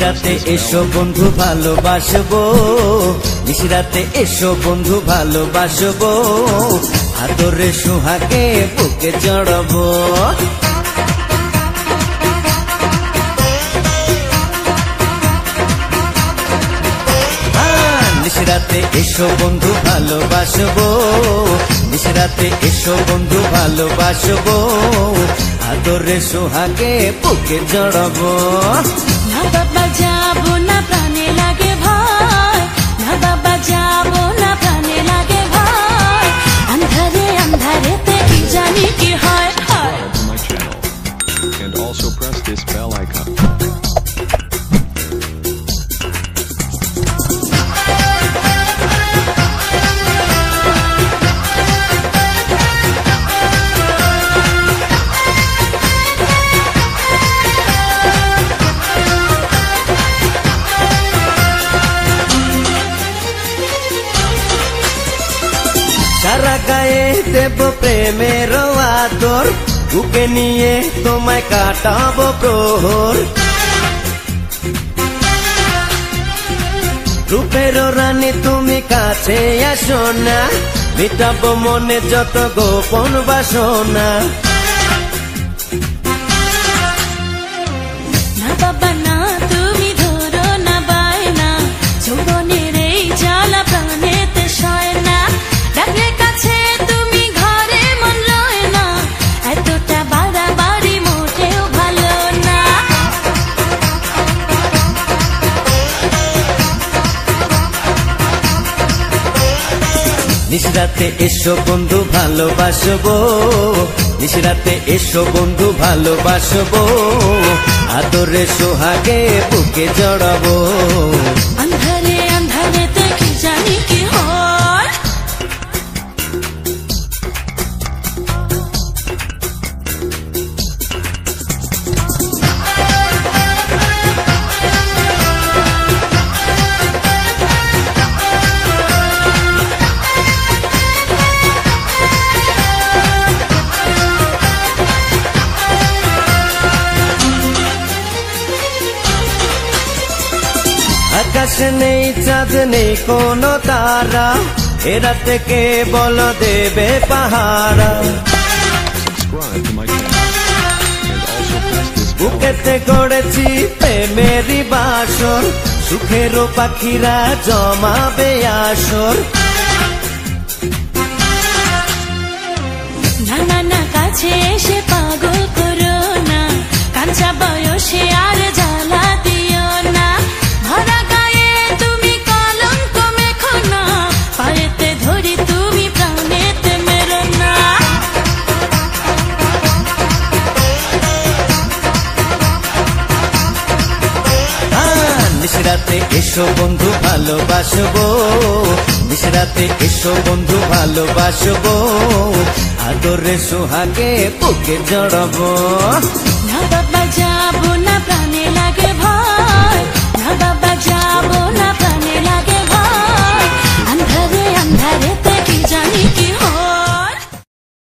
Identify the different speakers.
Speaker 1: নিশিরাতে এসো বন্ধু ভালোবাসবো, নিশিরাতে এসো বন্ধু ভালোবাসবো, আদরে সোহাগে বুকে জড়াবো। নিশিরাতে এসো বন্ধু ভালোবাসবো, নিশিরাতে এসো বন্ধু ভালোবাসবো, আদরে সোহাগে বুকে জড়াবো।
Speaker 2: না বাবা যাবো না, প্রাণে লাগে ভয়, না বাবা যাবো না, প্রাণে লাগে ভয়, আন্ধারে আন্ধারেতে কি জানি কি হয়।
Speaker 3: Subscribe to my channel and also press this bell icon.
Speaker 1: সারা গায়ে দেব প্রেমের আদর, বুকে নিয়ে তোমায় কাটাবো প্রহর। রূপের রানী তুমি কাছে আসো না, মিটাবো মনে যত গোপন বাসনা।
Speaker 2: না বাবা না, তুমি ধরো না বায়না, যৌবনের এই জ্বালা প্রাণেতে সয় না, ডাকলে কাছে তুমি ঘরে মন লয় না, এতটা বাড়াবাড়ি মোটেও ভালো না।
Speaker 1: নিশিরাতে এসো বন্ধু ভালোবাসবো, নিশিরাতে এসো বন্ধু ভালোবাসবো, আদরে সোহাগে বুকে জড়াবো।
Speaker 2: আন্ধারে আন্ধারেতে কি জানি কি হয়।
Speaker 1: আকাশে নেই চাঁদ নেই কোনো তারা, এরা থেকে বল দেবে পাহারা।
Speaker 3: Subscribe to my channel and also press this bell icon.
Speaker 1: বুকেতে গড়েছি প্রেমেরই বাসর, সুখেরও পাখিরা জমাবে আসর।
Speaker 2: না না না, কাছে এসে পাগল করো না, কাঁচা বয়সে আর জ্বালা দিও না, ভরা গায়ে তুমি কলঙ্ক মেখো না, পায়েতে ধরি তুমি প্রাণেতে মেরো না।
Speaker 1: নিশিরাতে এসো বন্ধু ভালোবাসবো, নিশিরাতে এসো বন্ধু ভালোবাসবো, আদরে সোহাগে বুকে জড়াবো।
Speaker 2: না বাবা যাবো না, প্রাণে লাগে ভয়, না বাবা যাবো না, প্রাণে লাগে